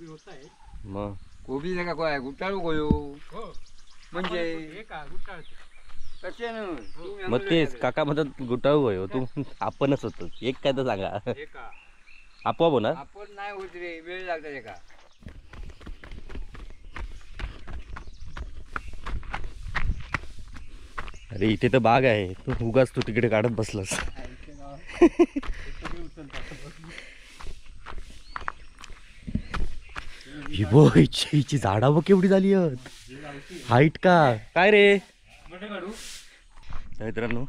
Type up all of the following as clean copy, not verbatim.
मग कोबी का काय गुटाळू गोयो म्हणजे मग तेच काका म्हणतात गुटाळू होय तू आपणच होत एक काय तर सांगा आपोआप होणार आपण नाही होत रे वेळ लागतात का अरे इथे तर बाग आहे तू उगाच तू तिकडे काढत बसलास ही बघ हिची झाडा बघ केवढी झाली हाईट का काय रे मित्रांनो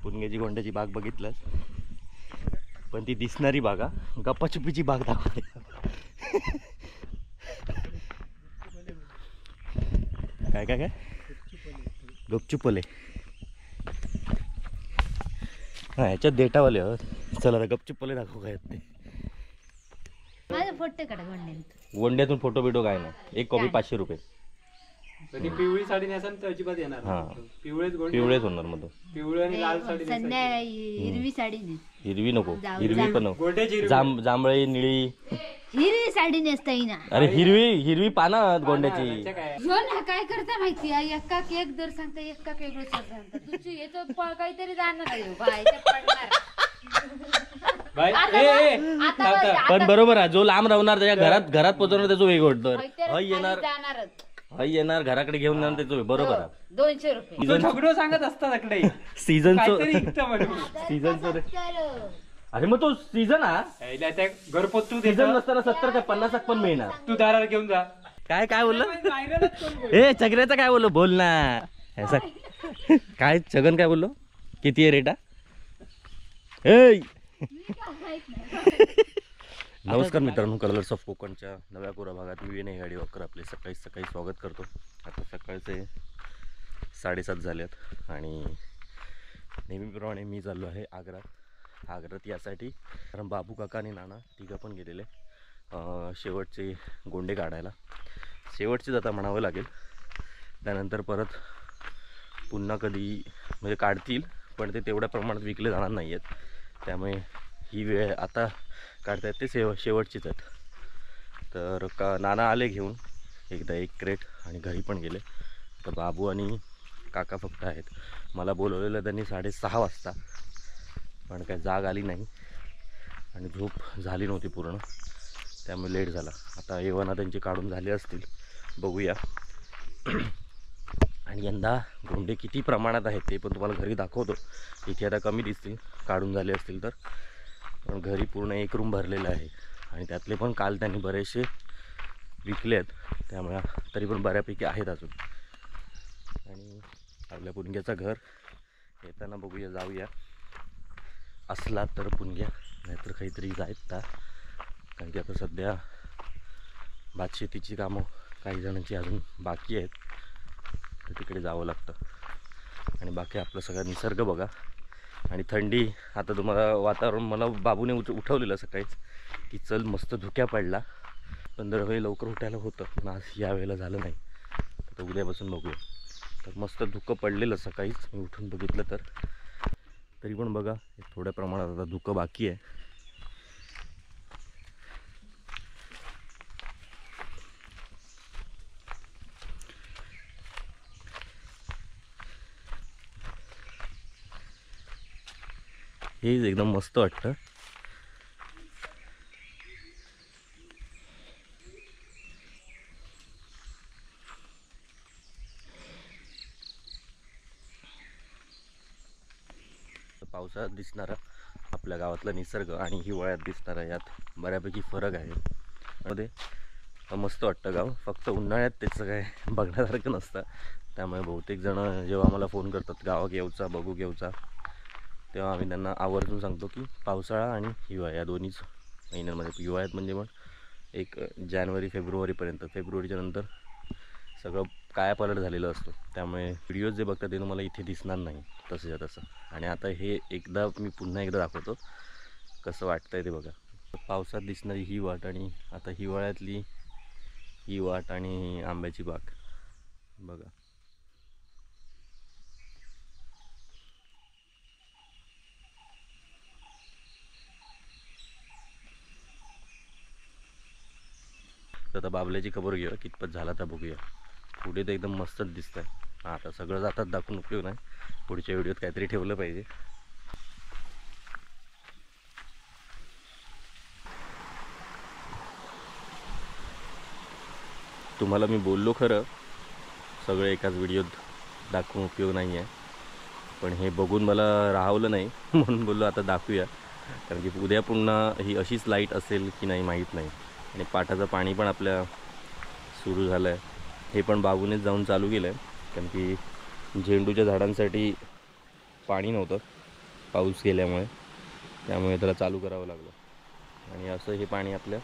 पुणग्याची गोंड्याची बाग बघितलं पण ती दिसणारी बाग गप्पाछुपीची बाग दाखवते काय काय काय गपचुपले हा ह्याच्यात डेटावाले चला आता गपचुपले दाखवू काय ते माझे फोटो काढा गोंड्यात गोंड्यातून फोटो बिटो काय नाही एक कॉपी 500 रुपये ती पिवळी साडी नेसाल तर अजिबात येणार हा पिवळेच होणार मग तो पिवळी आणि लाल साडी संध्याकाळी हिरवी साडी नेस हिरवी नको हिरवी पण नको गोंड्याची जांभळी निळी हिरवी साडी नेसता येईना अरे हिरवी पाना गोंड्याची ह्यो ना काय करता माहिती आहे एका एक दर सांगता एका वेगळं सांगता तुझी येतो काहीतरी जाणार आहे बायच्या पडणार बाई पण बरोबर आहे जो लांब राहणार त्याच्या घरात पोहोचवणार त्याचं वेगळं तर हय येणार घराकडे घेऊन जाणार त्याचं बरोबर आहे 200 रुपये झगडो सांगत असतात अकडे सीझनचं अरे मग तो सीझन घरपोच तू सीझन नसताना 70 काय 50 पण मिळणार तू दाराला घेऊन जा काय बोललो ए चगऱ्याचं काय बोललो बोल ना ऐसा काय छगन काय बोललो किती आहे रेटा ए नमस्कार मित्रांनो कलर्स ऑफ कोकणच्या नव्या कोरा भागात मी विनय गाडी वॉकर आपले सकाळी स्वागत करतो आता सकाळचे 7:30 झालेत आणि नेहमीप्रमाणे मी चाललो आहे आग्रात यासाठी कारण बाबू काका आणि नाना तिघं पण गेलेले शेवटचे गोंडे काढायला शेवटचेच आता म्हणावं लागेल त्यानंतर परत पुन्हा कधी म्हणजे काढतील पण ते तेवढ्या प्रमाणात विकले जाणार नाही आहेत त्यामुळे ही वेळ आता काढतायत ते शेवटचीच आहेत तर नाना आले घेऊन एकदा 1 क्रेट आणि घरी पण गेले तर बाबू आणि काका फक्त आहेत मला बोलवलेलं त्यांनी 6:30 वाजता पण काय जाग आली नाही आणि झोप झाली नव्हती पूर्ण त्यामुळे लेट झाला आता एवना त्यांचे काढून झाले असतील बघूया आणि यंदा गोंडे किती प्रमाणात आहेत ते पण तुम्हाला घरी दाखवतो इथे आता कमी दिसतील काढून झाले असतील तर पण घरी पूर्ण 1 रूम भरलेलं आहे आणि त्यातले पण काल त्यांनी बरेचसे विकले आहेत त्यामुळे तरी पण बऱ्यापैकी आहेत अजून आणि आपल्या पुणग्याचं घर येताना बघूया जाऊया असला तर पुणग्या नाहीतर काहीतरी जायत का कारण की आता सध्या भातशेतीची कामं काही जणांची अजून बाकी आहेत तर तिकडे जावं लागतं आणि बाकी आपलं सगळं निसर्ग बघा आणि थंडी आता तुम्हाला वातावरण मला बाबूने उठवलेलं सकाळीच की चल मस्त धुक्या पडला पण दरवेळी लवकर उठायला होतं पण आज यावेळेला झालं नाही तर उद्यापासून बघूया तर मस्त धुकं पडलेलं सकाळीच मी उठून बघितलं तर तरी पण बघा थोड्या प्रमाणात आता धुकं बाकी आहे हे एकदम मस्त वाटतं पावसाळ्यात दिसणारा आपल्या गावातला निसर्ग आणि हिवाळ्यात दिसणारा यात बऱ्यापैकी फरक आहे मध्ये मस्त वाटतं गाव फक्त उन्हाळ्यात त्याचं काय बघण्यासारखं नसतं त्यामुळे बहुतेक जण जेव्हा आम्हाला फोन करतात गावात येऊचा बघू घेऊचा तेव्हा आम्ही त्यांना आवर्जून सांगतो की पावसाळा आणि हिवाळा या दोन्हीच महिन्यांमध्ये हिवाळ्यात म्हणजे पण एक जानेवारी फेब्रुवारीपर्यंत फेब्रुवारीच्या नंतर सगळं कायापालट झालेलं असतो त्यामुळे व्हिडिओज जे बघतात ते तुम्हाला इथे दिसणार नाही तसंच्या तसं आणि आता हे एकदा मी पुन्हा एकदा दाखवतो कसं वाटतं आहे ते बघा पावसात दिसणारी ही वाट आणि आता हिवाळ्यातली ही वाट आणि आंब्याची बाग बघा तर आता बाबल्याची खबर घेऊया कितपत झाला तर बघूया. पुढे तर एकदम मस्तच दिसतंय. हां आता सगळं जातात दाखवून उपयोग नाही, पुढच्या व्हिडिओत काहीतरी ठेवलं पाहिजे. तुम्हाला मी बोललो खरं सगळं एकाच व्हिडिओत दाखवून उपयोग नाही आहे, पण हे बघून मला राहवलं नाही म्हणून बोललो आता दाखवूया. कारण की उद्या पुन्हा ही अशीच लाईट असेल की नाही माहीत नाही. आणि पाटाचं पाणी पण आपल्या सुरू झालं आहे, हे पण बाबूनेच जाऊन चालू केलं आहे. कारण की झेंडूच्या झाडांसाठी पाणी नव्हतं पाऊस गेल्यामुळे, त्यामुळे त्याला चालू करावं लागलं. आणि असं हे पाणी आपल्या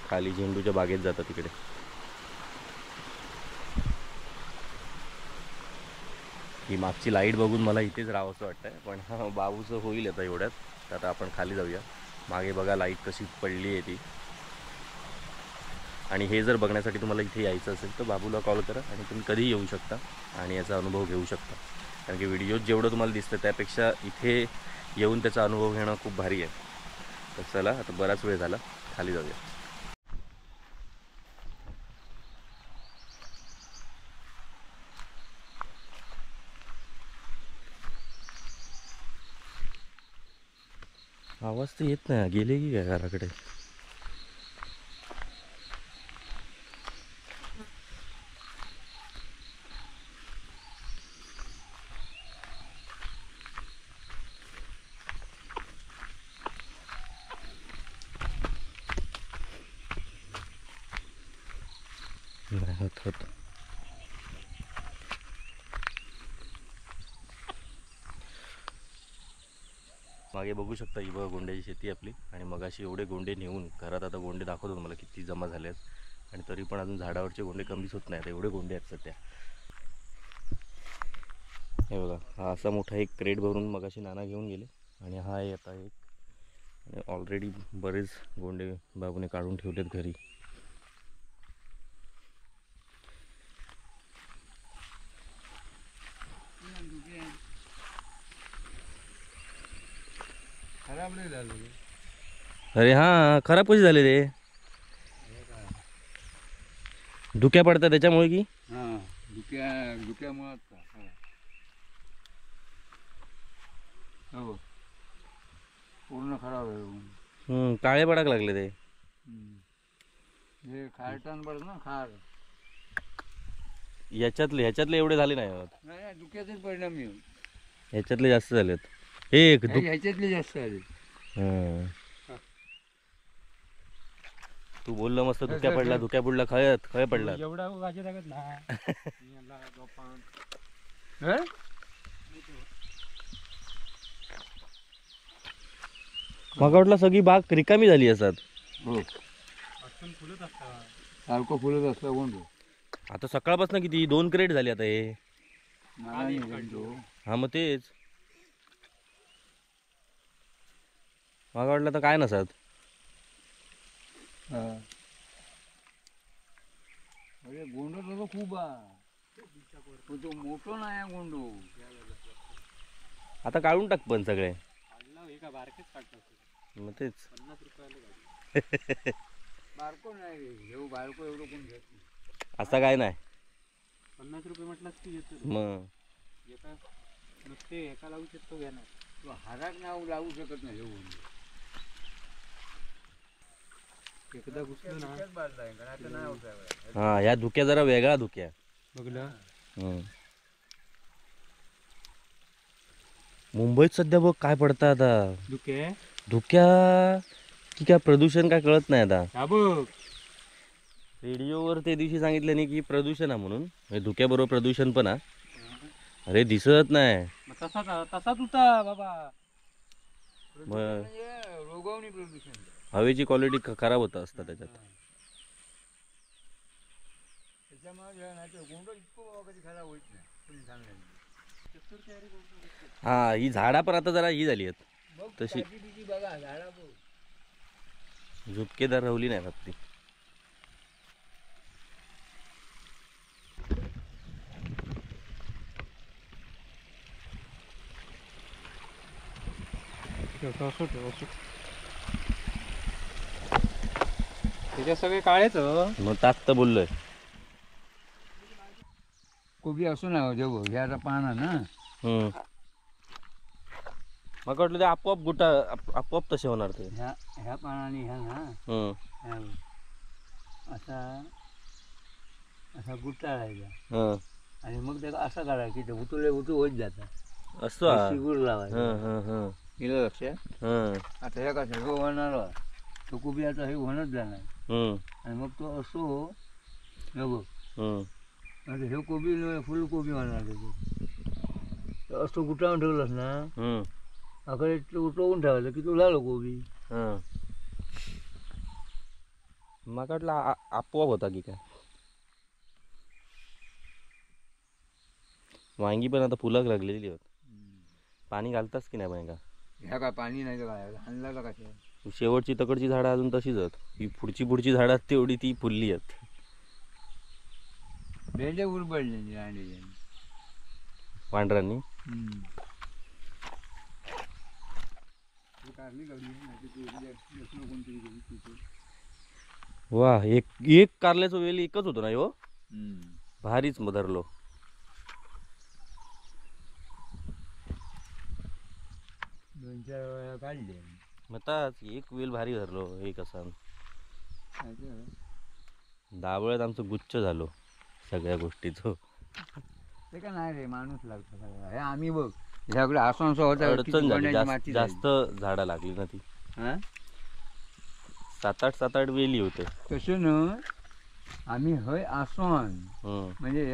खाली झेंडूच्या बागेत जातं तिकडे. ही मागची लाईट बघून मला इथेच राहावं असं वाटतं आहे, पण हा बाबूचं होईल आता एवढ्यात. तर आता आपण खाली जाऊया. मागे बघा लाईट कशी पडली आहे ती. आणि हे जर बघण्यासाठी तुम्हाला इथे यायचं असेल तर बाबूला कॉल करा आणि तुम्ही कधीही येऊ शकता आणि याचा अनुभव घेऊ शकता. कारण की व्हिडिओत जेवढं तुम्हाला दिसतं त्यापेक्षा इथे येऊन त्याचा अनुभव घेणं खूप भारी आहे. तर चला आता बराच वेळ झाला, खाली जाऊया. आवाज तर येत नाही, गेले की काय घराकडे. नाही होत. मागे बघू शकता ही बघा गोंड्याची शेती आपली. आणि मगाशी एवढे गोंडे नेऊन घरात आता गोंडे दाखवतो तुम्हाला किती जमा झाले आहेत. आणि तरी पण अजून झाडावरचे गोंडे कमीच होत नाही, आता एवढे गोंडे आहेत सध्या. हे बघा हा असा मोठा एक क्रेट भरून मगाशी नाना घेऊन गेले. आणि हा आहे आता एक. आणि ऑलरेडी बरेच गोंडे बाबूने काढून ठेवलेत घरी. खराब नाही झालं. अरे हां खराब कशी झाले रे, धुक्या पडतात त्याच्यामुळे की. हां धुक्यामुळे हो पूर्ण खराब आहे. काळे पडाक लागले ते. हे खारटान पडत ना खार. ह्याच्यातले एवढे झाले नाही होत. नाही धुक्याचाच परिणाम येऊ. ह्याच्यातले जास्त झालेत. हे ह्याच्यातले जास्त आले. तू बोललं मस्त धुक्या पडला खय पडला. एवढा वाजे लागत ना. मग वाटलं सगळी बाग रिकामी झाली असतात. हो सारखं फुलत असतं कोण तो. आता सकाळपासून किती 2 क्रेट झाले आता हे. हा मग तेच मग वाटलं तर काय नसत. अरे गोंड तर खूप पण तो मोठं नाही गोंडो. आता काढून टाक पण सगळे. मग तेच बारको नाही घेऊ बारको एवढं कोण घेत नाही. असं काय नाही 50 रुपये म्हटलं की येतो. मग एका नुसते एका लावू शकतो घ्या ना. तो हाराक नाव लावू शकत नाही घेऊन. एकदा घुसलं ना. हा ह्या धुक्या जरा वेगळा धुक्या बघलं. मुंबईत सध्या बघ काय पडतं आता. धुक्या की काय प्रदूषण काय कळत नाही आता. रेडिओवर ते दिवशी सांगितलं नाही की प्रदूषण आहे म्हणून. धुक्याबरोबर प्रदूषण पण आहे. अरे दिसत नाही. तसाच होता बाबा. रोगावणी प्रदूषण. हवेची क्वालिटी खराब होत असतं त्याच्यात. त्याच्यामुळे गोंड इतकं कधी खराब होत नाही. तुम्ही सांगेल हा ही झाडा पण आता जरा ही झाली आहेत तशी बघा झाडा झुपकेदार राहिली नाही फक्त. त्याच्या सगळे काळेच हो. मग ताक तर बोललोय. कोबी असो ना देव ह्याचा पाना ना मग वाटलं ते आपोआप आपोआप तसे होणार ते. ह्या ह्या पानाने ह्या ना हम्म. ह्या असा असा गुटाळायचा हं. आणि मग त्याला असा काढायचा की ते उतुले उतू होत जातात. असं हा. शिगूर लावायचा. हं, हं, हं. गेलं लक्षात. हं. आता ह्या कसं हे होणार तो कोबी आता हे होणच जाणार हं. आणि मग तो असो हे बघ हं. आता हे कोबी फुलकोबी होणार त्याचं असं गुटावून ठेवलंस ना हं. अकडे उठवून ठेवायचं की तू झालं कोबी. हं. मग वाटलं आपोआप होता की काय. वांगी पण आता फुलाक लागलेली होत. पाणी घालतास की नाही बायका. ह्या काय पाणी नाही तर काय आणला का कशा शेवटची तकडची झाडं अजून तशीच आहेत. ही पुढची झाडं आहेत तेवढी ती फुलली आहेत. भेंडे उरबडले आणि पांढऱ्यांनी. वा एक एक कारल्याचं वेल एकच होतं ना हो. भारीच धरलो. दोन चार वेळा काढले मग एक वेल भारी धरलो एक असा. दाबळ्यात आमचं गुच्छ झालो सगळ्या गोष्टीचं. ते का नाही रे माणूस लागतो सगळा. हे आम्ही बघ ह्याकडे आसनचा होता अडचण झाली. माती जास्त झाडं लागली ना ती. हा 7-8 वेली होते. तसे ना आम्ही हय आसन हम्म. म्हणजे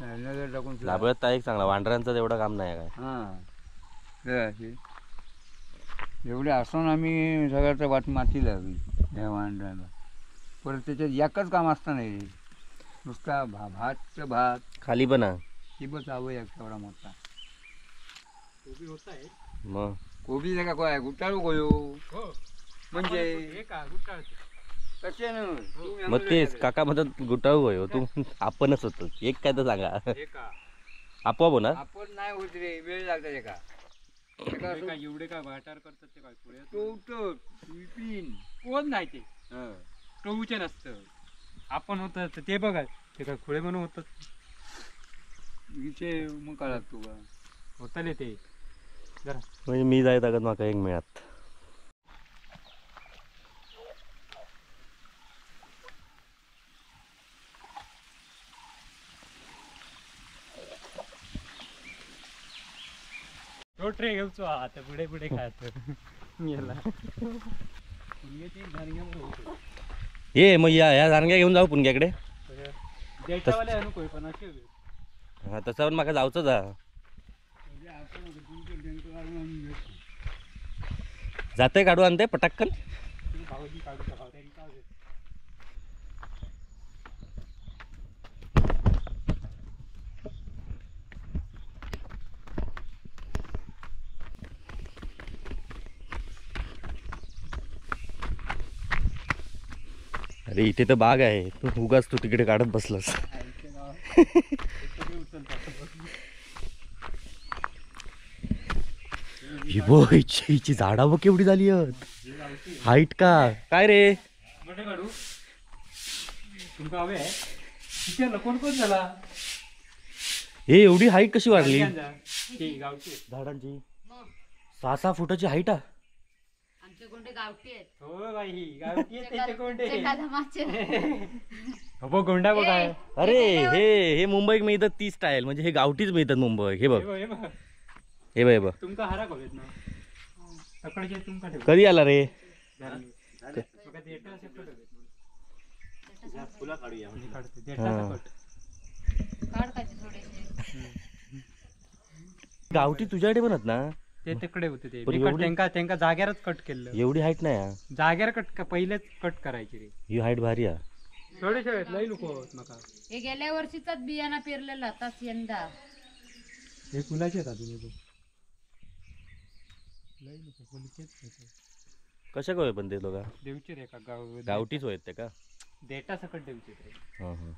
नजर टाकून दाबळ्यात तर एक चांगला वांढरांचं तेवढं काम नाही काय. हां असे एवढे आसन आम्ही सगळ्याचं वाट माती लागली ह्या वांड्याला. परत त्याच्यात एकच काम असतं नाही रे नुसता भातचं भात खाली पण आहे. ही बस हवं एक तेवढा मोठा कोबी होत आहे. मग कोबी का काय गुटाळू गोयो हो. म्हणजे हे का गुटाळते. कसे ना मग तेच काका म्हणतात गुटाळू होय तू. आपणच होतो एक काय तर सांगा. हे का आपोआप होणार. आपण नाही होत रे वेळ लागतात एका हे काय एवढे काय वाटार करतात ते काय पुढे तो उठतो विपिन कोण नाही ते टोऊचे नसतं. आपण होत ते बघा ते काय खुळे म्हणून होत विषय मग का लागतो का होतले ते जरा. म्हणजे मी जाय ताकद माका एक मिळत. तो ट्रे घेऊचो आता पुढे पुढे खायचं गेला. ये मग या जाणग्या घेऊन जाऊ पुणग्याकडे. देठावाले अनुकूल पण असे हा तसं पण माका जाऊचंच हा. जाते काढू आणते पटाक्कन. भावजी काढू भाव त्यांनी काय अरे इथे तर बाग आहे. तू उगाच तू तिकडे काढत बसलास. हिची झाडा बघ केवढी झाली आहेत. हाईट का काय रे. मोठे काढू तुमका हवे आहे तिथे कोण कोण झाला. हे एवढी हाईट कशी वाढली गावची झाडांची. 6-6 फुटाची हाईट आहे. आमचे कोणते गावठी आहेत. हो बाई गावठी आहे त्याचे कोणते चकाधमाचे. हो गोंडा बघा आहे. अरे हे मुंबईत मिळतात ती स्टाईल. म्हणजे हे गावठीच मिळतात मुंबई. हे बघ हे बघ हे बघ हे बघ. तुमका हारा हवेत ना तकडे तुमका ठेव. कधी आला रे. बघा देठा असे कट हवेत. फुला काढूया. काढते देठाचा कट. काढ काचे थोडेसे. गावठी तुझ्याकडे बनत ना. ते तिकडे होते ते पण मी कट एवढी- त्यांका जाग्यावरच कट केलं. एवढी हाईट नाही हा. जाग्यावर कट पहिलेच कट करायची रे. ही हाईट भारी आहे. थोडेसे आहेत लई लोक होत नका. हे गेल्या वर्षीचाच बियाणा पेरलेला आताच यंदा. हे फुलाचे आहेत अजून हे बघ. लई लोक फुलकेच आहेत. कशा काय पण ते लोक देवचे रे का गाव गावठीच होत ते का. देठा सकट देवचे रे. हां हां.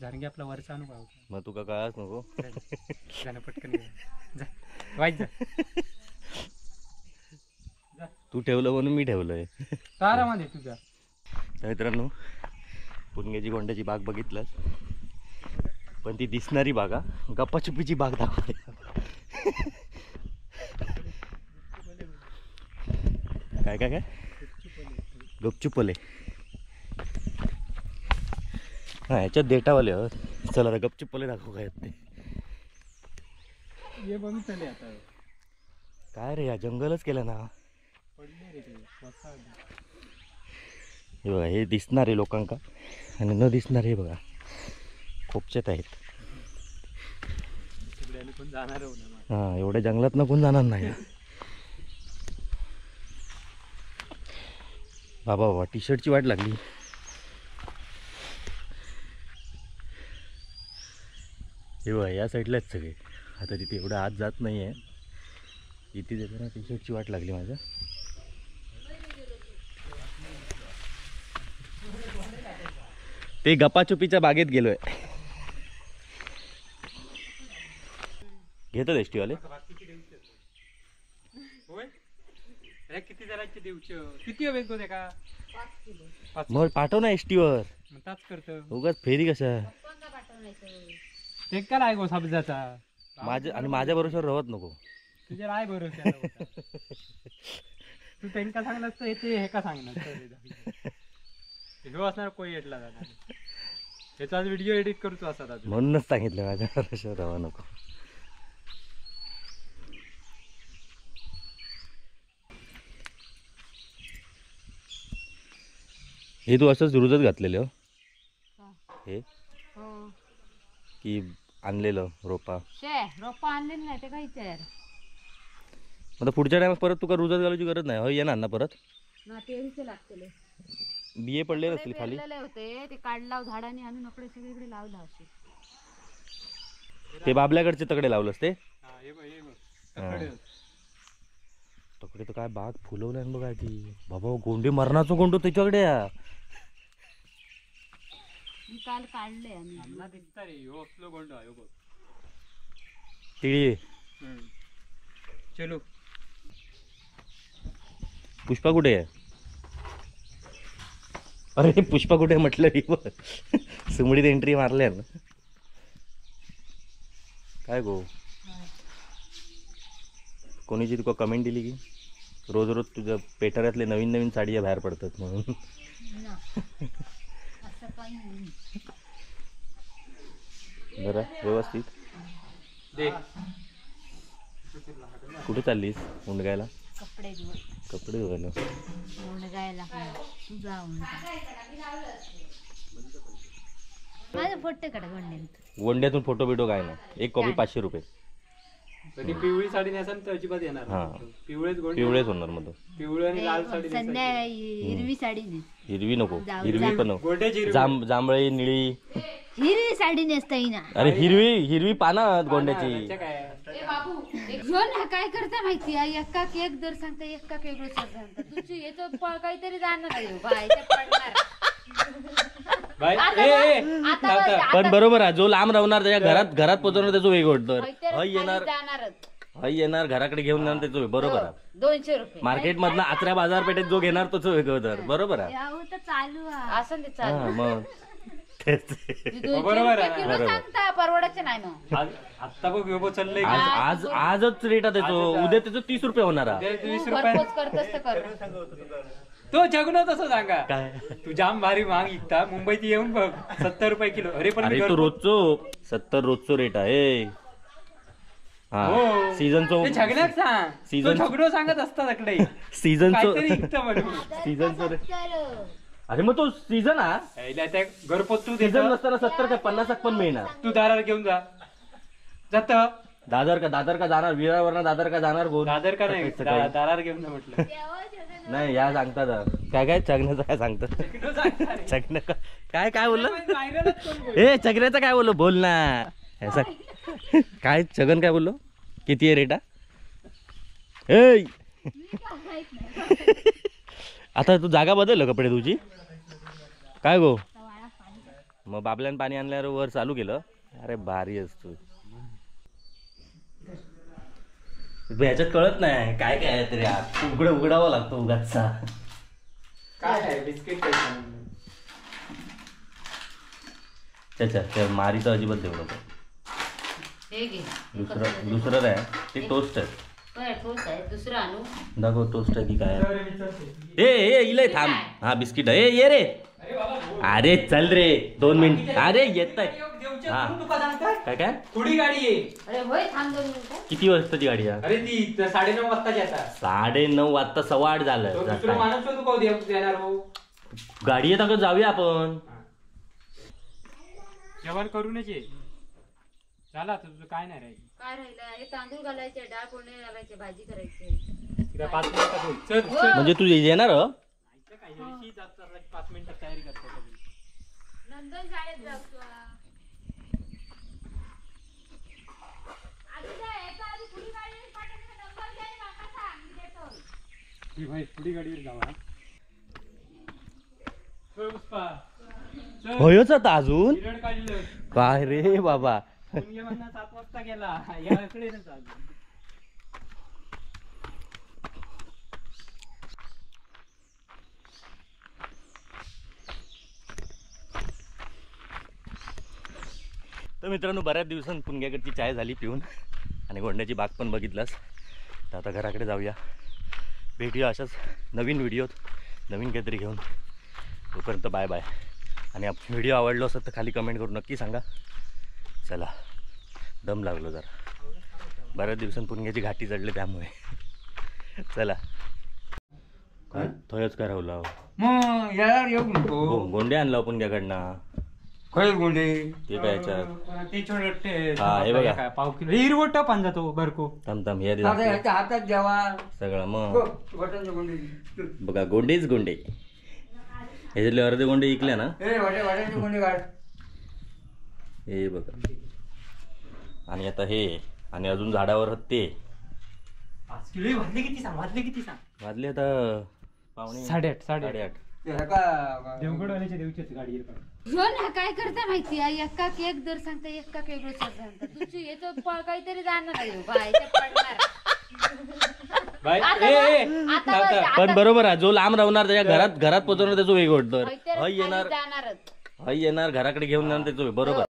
जाणगे आपला वरचा अनुभव मग तुका कळाच नको. जाणं पटकन जा. वाईट जा. जा तू ठेवलं म्हणून मी ठेवलंय. आरामात आहे तुझा. तर मित्रांनो, पुणग्याची गोंड्याची बाग बघितलं, पण ती दिसणारी बाग हा, गप्पाछुपीची बाग दाखवते. काय काय काय गपचुपले. हा ह्याच्यात देटावाले आहोत. चला आता गपचुपले दाखवू काय ते. ये बघितले आता काय रे, या जंगलच केलं ना. पडले रे ते मस्त. हे बघा, हे दिसणारे लोकांका आणि न दिसणारे बघा खोपच्यात आहेत. तिकडे आणि कोण जाणार हो ना. हां, एवढ्या जंगलात न कोण जाणार नाही. बाबा बाबा, टी शर्टची वाट लागली. हे बघा, या साईडलाच सगळे. आता तिथे एवढं आत जात नाही आहे. इथे देताना टी शर्टची वाट लागली माझ्या. ते गपाचुपीच्या बागेत गेलोय. घेतात एसटीवाले. होय, अरे किती जणांचे देऊच, किती हवे तो का. मग पाठव ना एसटीवर. ताच करतो उगाच फेरी कशा. ते काय गो सबजाचा माझ्या आणि माझ्या भरोश्यावर राहत नको. तुझ्या राय भरोसा. तू त्यांना सांगणार तर ते हे का सांगणार. हे असणार कोई एटला जाणार. त्याचा व्हिडिओ एडिट करतो असा. म्हणूनच सांगितलं माझ्या भरोश्यावर राहा नको. हे तू असंच रुजत घातलेलं हो? हे की आणलेलं रोपा. रोपा आणलेली नाही ते काहीच आहे. आता पुढच्या टायमात परत तुका रुजत घालायची गरज नाही. हो, येणार ना परत. ना तेरीचे लागतले बिये पडले नसतील खाली. होते ते काढला झाडाने आणून आपले सगळीकडे लावला असे. ते बाबल्याकडचे तकडे लावलंस ते. हा. तकडे तर काय बाग फुलवल्या बघा ती. बाबा, गोंडे मरणाचं गोंडो त्याच्याकडे. मी काल काढले आणि दिसता रे ह्यो असलो गोंड आहे बघ. तिळी. चलो पुष्पा कुठे आहे? अरे पुष्पा कुठे म्हटलं. सुमडीत एंट्री मारल्या ना. काय गो, कोणीची तुका कमेंट दिली की रोज रोज तुझ्या पेटाऱ्यातले नवीन नवीन साडीया बाहेर पडतात म्हणून. असं काही नाही. जरा व्यवस्थित. दे. कुठे चाललीस उंडगायला? कपडे धुवत कपडे धुवायला. उंडगायला तू जा माझं फोटो काढ गोंड्यात. गोंड्यातून फोटो बिटो काय नाही. एक कॉपी 500 रुपये. कधी पिवळी साडी नेसान तर अजिबात येणार हा. नाही. पिवळेच गोंड. पिवळेच होणार मग. पिवळी आणि लाल साडी संध्या हिरवी साडी नेस. हिरवी नको. जाऊ, हिरवी पण नको. गोंड्याची हिरवी. जांभळी निळी. हिरवी साडी नेसता येईना. अरे हिरवी पानं गोंड्याची. त्याच्या काय ह्यो ना काय करता माहिती आहे, एका एक दर सांगता एका वेगळं सांगता. तुझी येतो काहीतरी जाणार आहे बाहेर पडणार. बाई आता पण बरोबर आहे, जो लांब राहणार त्याच्या घरात पोहोचवणार त्याचं वेगळं वाटतं. हय येणार जाणारच. हय येणार घराकडे घेऊन जाणार त्याचं बरोबर आहे. 200 रुपये मार्केट मधनं आचऱ्या बाजारपेठेत जो घेणार तोच वेगळं दर. बरोबर आहे. यावं तर चालू आहे. असं ते चालू. हा मग तेच. 200 बरोबर रुपये आहे. किलो सांगता, परवडायचे नाही मग. आता बघ ह्यो चाललंय. आजच रेट आहे त्याचं. उद्या त्याचं 30 रुपये होणार आहे. 20 रुपये घरपोच करतोस तर कर. तो जगलो तसं सांगा. काय तू जाम भारी महाग इकता. मुंबईत येऊन बघ 70 रुपये किलो. अरे पण अरे मी तो घरपोच- रोजचो 70 रोजचो रेट आहे. हा हो. सीझनचो ते झगण्यात सांग. सीझन- तो झगडो सांगत असता तकडे. सीझनचो काहीतरी इकतं म्हणून. सीझनचो अरे मग तो सीझन हा. यायला त्या घरपोच तू सीझन देतो. नसताना 70 का 50 पण मिळणार. तू दारार घेऊन जा. जात दादर का जाणार विरावरनं दादर का जाणार कोण? दादर का नाही सकाळी. दारार घेऊन जा म्हटलं. नाही या सांगतात काय चगण्याचं काय सांगतात. चगण्या काय काय बोललं. व्हायरलच कोण बोललं? ए चगण्याचं काय बोललो बोल ना. ऐसा काय छगन काय बोललो. किती आहे रेटा. ए आता तू जागा बदललं कपडे तुझी काय गो. मग बाबल्यान पाणी आणल्यावर वर चालू केलं. अरे भारी असतो. ह्याच्यात कळत नाही काय काय आहे तरी आत उघडावा लागतो उगाचा. काय आहे बिस्किट त्याच्या मारीचं अजिबात देऊ नको. हे घे दुसरं आहे ते टोस्ट आहे. काय ठोस आहे दुसरं आणू. दाखव टोस्ट आहे की काय आहे. ए इलय थांब. हा बिस्किट आहे. ये रे. अरे चल रे 2 मिनिट. अरे येत आहे. काय काय थोडी गाडी आहे. अरे होय थांब 2 मिनिटं. किती वाजताची गाडी आहे? अरे ती 9:30 वाजताची आता. 9:30 वाजता 8:15 झालं. दुसरं माणूस शोधू का देणार हो. गाडी येता का जाऊया आपण. जेवण करूनच ये. झाला तुझं काय नाही राहील. काय राहिलं हे तांदूळ घालायचे डाळ फोडणी घालायचे भाजी करायची. 5 मिनिटात होईल. चल हो. चल. म्हणजे तू येणार हो? काय ऋषी जात 5 मिनिटात तयारी करतो सगळी. नंदन शाळेत जातो. ही भाई पुढी गाडीवर जावा. चल पुष्पा. चल. होयच आता अजून हिरण काढलं. काय रे बाबा. पुण्य म्हणा 7 वाजता गेला. याकडे ना चालू. तर मित्रांनो बऱ्याच दिवसांनी पुणग्याकडची चाय झाली पिऊन आणि गोंड्याची बाग पण बघितलास. तर आता घराकडे जाऊया. भेटूया अशाच नवीन व्हिडिओत नवीन काहीतरी घेऊन. तोपर्यंत बाय बाय. आणि व्हिडिओ आवडलो असेल तर खाली कमेंट करून नक्की सांगा. चला दम लागलो जरा. बऱ्याच दिवसांनी पुणग्याची घाटी चढले त्यामुळे. चला काय थोयच काय राहुला. मग याला येऊ नको. गोंडे आणला पुणग्याकडनं. खरंच गोंडे. ते काय याच्यात ते छोटे हा, हे बघा. काय पाव किलो हिरवट टपान जातो भरको. थांब हे आधी आता दाखव. ह्याच्या हातात द्यावा. सगळं मग वाटांचे गोंडे. बघा गोंडेच गोंडे. ह्याच्यातले अर्धे गोंडे इकले ना. वाटांचे गोंडे काढ. हे बघा. आणि आता हे आणि अजून झाडावर ते 5 किलो वाजले किती सांग. वाजले किती सांग. वाजले आता पावणे 8:30. 8:30. ते ह्याका देवगडवाल्याच्या देवचीच गाडी ह्यो ना काय करता माहिती आहे एका एक दर सांगता एका वेगळं सांगता तुझी येतो काहीतरी जाणार आहे ह्यो. बाहेरच्या पडणार. बाय. आता ए बघ, आता बघ, आता पण बरोबर आहे. जो लांब राहणार त्याच्या घरात पोहोचवणार त्याचं वेगळं. काहीतरी हय येणार खाली जाणारच. हय येणार घराकडे घेऊन जाणार त्याचं बरोबर.